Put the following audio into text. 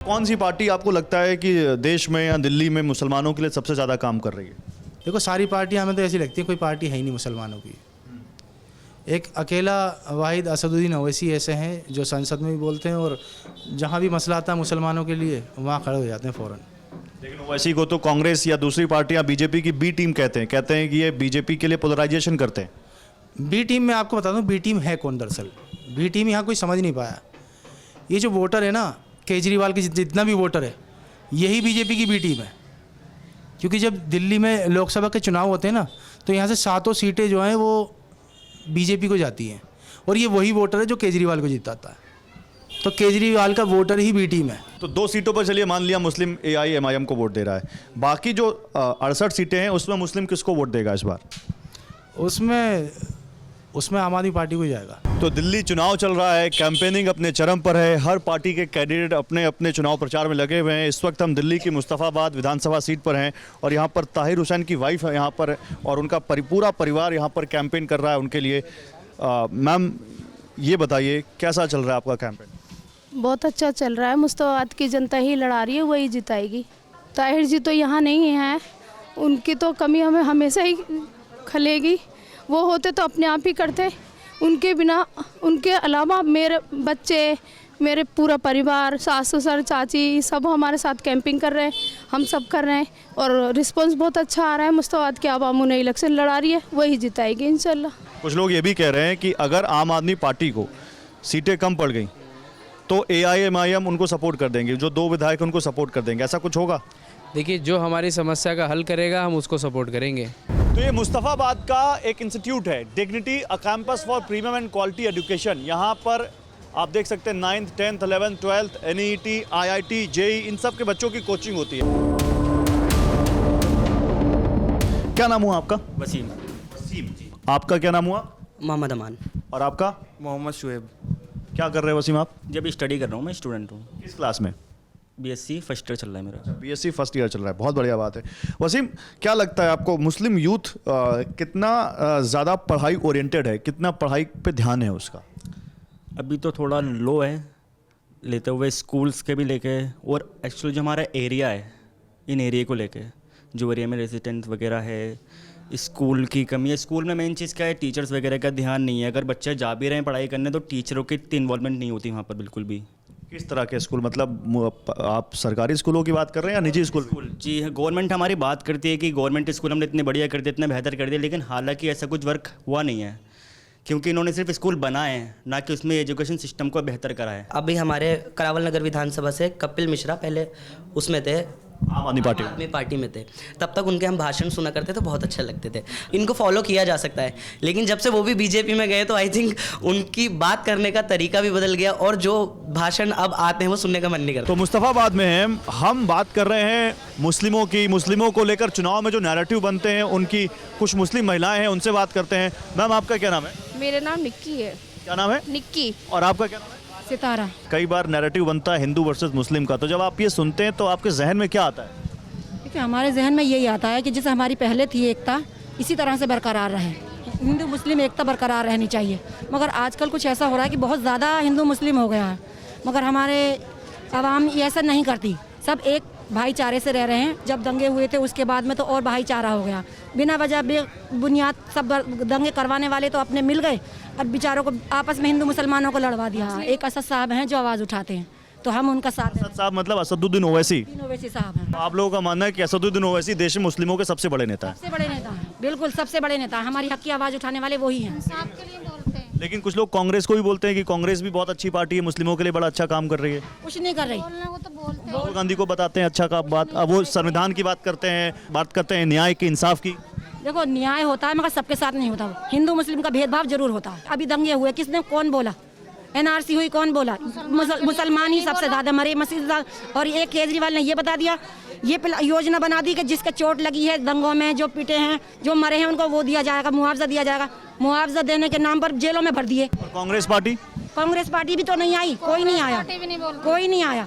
कौन सी पार्टी आपको लगता है कि देश में या दिल्ली में मुसलमानों के लिए सबसे ज़्यादा काम कर रही है? देखो सारी पार्टियां हमें तो ऐसी लगती है, कोई पार्टी है ही नहीं मुसलमानों की। एक अकेला वाहिद असदुद्दीन ओवैसी ऐसे हैं जो संसद में भी बोलते हैं और जहां भी मसला आता है मुसलमानों के लिए वहां खड़े हो जाते हैं फ़ौरन। लेकिन ओवैसी को तो कांग्रेस या दूसरी पार्टियां बीजेपी की बी टीम कहते हैं कि ये बीजेपी के लिए पोलराइजेशन करते हैं। बी टीम में आपको बता दूं बी टीम है कौन दरअसल। बी टीम यहाँ कोई समझ नहीं पाया। ये जो वोटर है ना, केजरीवाल की जितना भी वोटर है, यही बीजेपी की बी टीम है। क्योंकि जब दिल्ली में लोकसभा के चुनाव होते हैं ना, तो यहाँ से 7 सीटें जो हैं वो बीजेपी को जाती हैं और ये वही वोटर है जो केजरीवाल को जिताता है। तो केजरीवाल का वोटर ही बी टीम है। तो 2 सीटों पर चलिए मान लिया मुस्लिम AIMIM को वोट दे रहा है, बाकी जो 68 सीटें हैं उसमें मुस्लिम किसको वोट देगा इस बार? उसमें आम आदमी पार्टी को जाएगा। तो दिल्ली चुनाव चल रहा है, कैंपेनिंग अपने चरम पर है, हर पार्टी के कैंडिडेट अपने अपने चुनाव प्रचार में लगे हुए हैं। इस वक्त हम दिल्ली की मुस्तफ़ाबाद विधानसभा सीट पर हैं और यहाँ पर ताहिर हुसैन की वाइफ है यहाँ पर और उनका पूरा परिवार यहाँ पर कैंपेन कर रहा है उनके लिए। मैम ये बताइए कैसा चल रहा है आपका कैंपेन? बहुत अच्छा चल रहा है। मुस्तफ़ाबाद की जनता ही लड़ा रही है, वही जिताएगी। ताहिर जी तो यहाँ नहीं हैं, उनकी तो कमी हमें हमेशा ही खलेगी। वो होते तो अपने आप ही करते, उनके बिना, उनके अलावा मेरे बच्चे, मेरे पूरा परिवार, सास ससुर चाची सब हमारे साथ कैंपिंग कर रहे हैं, हम सब कर रहे हैं और रिस्पांस बहुत अच्छा आ रहा है। मुस्तफ़ाबाद की आवाम उन्हें इलेक्शन लड़ा रही है, वही जिताएगी इंशाल्लाह। कुछ लोग ये भी कह रहे हैं कि अगर आम आदमी पार्टी को सीटें कम पड़ गई तो AIMIM उनको सपोर्ट कर देंगे, जो 2 विधायक उनको सपोर्ट कर देंगे। ऐसा कुछ होगा? देखिए, जो हमारी समस्या का हल करेगा हम उसको सपोर्ट करेंगे। तो ये मुस्तफ़ाबाद का एक इंस्टीट्यूट है, dignity a campus for premium and quality education. यहाँ पर आप देख सकते हैं 9th 10th 11th 12th NEET IIT JEE इन सब के बच्चों की कोचिंग होती है। क्या नाम हुआ आपका? वसीम। जी। आपका क्या नाम हुआ? मोहम्मद अमान। और आपका? मोहम्मद शुएब। क्या कर रहे हो वसीम आप? जब स्टडी कर रहा हूँ, मैं स्टूडेंट हूँ। किस क्लास में? BSc फर्स्ट ईयर चल रहा है मेरा। BSc फर्स्ट ईयर चल रहा है, बहुत बढ़िया बात है। वसीम, क्या लगता है आपको मुस्लिम यूथ कितना ज़्यादा पढ़ाई ओरिएंटेड है, कितना पढ़ाई पे ध्यान है उसका? अभी तो थोड़ा लो है, लेते हुए स्कूल्स के भी लेके, और एक्चुअली जो हमारा एरिया है, इन एरिया को लेके, जो एरिया में रेजिडेंट वगैरह है, स्कूल की कमी है। स्कूल में मेन चीज़ क्या है, टीचर्स वगैरह का ध्यान नहीं है। अगर बच्चे जा भी रहे हैं पढ़ाई करने तो टीचरों की इतनी इन्वॉल्वमेंट नहीं होती वहाँ पर बिल्कुल भी। किस तरह के स्कूल, मतलब आप सरकारी स्कूलों की बात कर रहे हैं या निजी स्कूल? जी, गवर्नमेंट हमारी बात करती है कि गवर्नमेंट स्कूल हमने इतने बढ़िया कर दिए, इतने बेहतर कर दिए, लेकिन हालांकि ऐसा कुछ वर्क हुआ नहीं है, क्योंकि इन्होंने सिर्फ स्कूल बनाए हैं, ना कि उसमें एजुकेशन सिस्टम को बेहतर करा है। अभी हमारे करावल नगर विधानसभा से कपिल मिश्रा पहले उसमें थे, आम आदमी पार्टी में थे। तब तक उनके हम भाषण सुना करते थे, बहुत अच्छे लगते थे। इनको फॉलो किया जा सकता है, लेकिन जब से वो भी बीजेपी में गए तो आई थिंक उनकी बात करने का तरीका भी बदल गया और जो भाषण अब आते हैं वो सुनने का मन नहीं करता। तो मुस्तफ़ाबाद में हम बात कर रहे हैं मुस्लिमों की। मुस्लिमों को लेकर चुनाव में जो नैरेटिव बनते हैं उनकी, कुछ मुस्लिम महिलाएं हैं उनसे बात करते हैं। मैम आपका क्या नाम है? मेरा नाम निक्की है। क्या नाम है? निक्की। और आपका क्या नाम है? सितारा। कई बार नैरेटिव बनता है हिंदू वर्सेस मुस्लिम का, तो जब आप ये सुनते हैं तो आपके जहन में क्या आता है? देखिए, हमारे जहन में यही आता है कि जैसे हमारी पहले थी एकता, इसी तरह से बरकरार रहे। हिंदू मुस्लिम एकता बरकरार रहनी चाहिए, मगर आजकल कुछ ऐसा हो रहा है कि बहुत ज़्यादा हिंदू मुस्लिम हो गया है, मगर हमारे आवाम ये ऐसा नहीं करती। सब एक भाईचारे से रह रहे हैं। जब दंगे हुए थे उसके बाद में तो और भाईचारा हो गया। बिना वजह बेबुनियाद सब दंगे करवाने वाले तो अपने मिल गए और बेचारों को आपस में हिंदू मुसलमानों को लड़वा दिया। एक असद साहब हैं जो आवाज़ उठाते हैं, तो हम उनका साथ। असद साहब मतलब असदुद्दीन ओवैसी? ओवैसी साहब हैं। आप लोगों का मानना है कि असदुद्दीन ओवैसी देश में मुस्लिमों के सबसे बड़े नेता हैं? सबसे बड़े नेता हैं, बिल्कुल सबसे बड़े नेता। हमारी हक की आवाज़ उठाने वाले वही हैं। लेकिन कुछ लोग कांग्रेस को भी बोलते हैं कि कांग्रेस भी बहुत अच्छी पार्टी है, मुस्लिमों के लिए बड़ा अच्छा काम कर रही है। कुछ नहीं कर रही। राहुल गांधी को बताते हैं अच्छा का बात, अब वो संविधान की बात करते हैं न्याय की, इंसाफ की। देखो, न्याय होता है मगर सबके साथ नहीं होता। हिंदू मुस्लिम का भेदभाव जरूर होता है। अभी दंगे हुए, किसने, कौन बोला? NRC हुई, कौन बोला? मुसलमान ही सबसे ज़्यादा मरे मस्जिद। और ये केजरीवाल ने ये बता दिया, ये योजना बना दी कि जिसके चोट लगी है दंगों में, जो पिटे हैं, जो मरे हैं, उनको वो दिया जाएगा, मुआवजा दिया जाएगा। मुआवजा देने के नाम पर जेलों में भर दिए। कांग्रेस पार्टी? कांग्रेस पार्टी भी तो नहीं आई, कोई नहीं आया, कोई नहीं आया।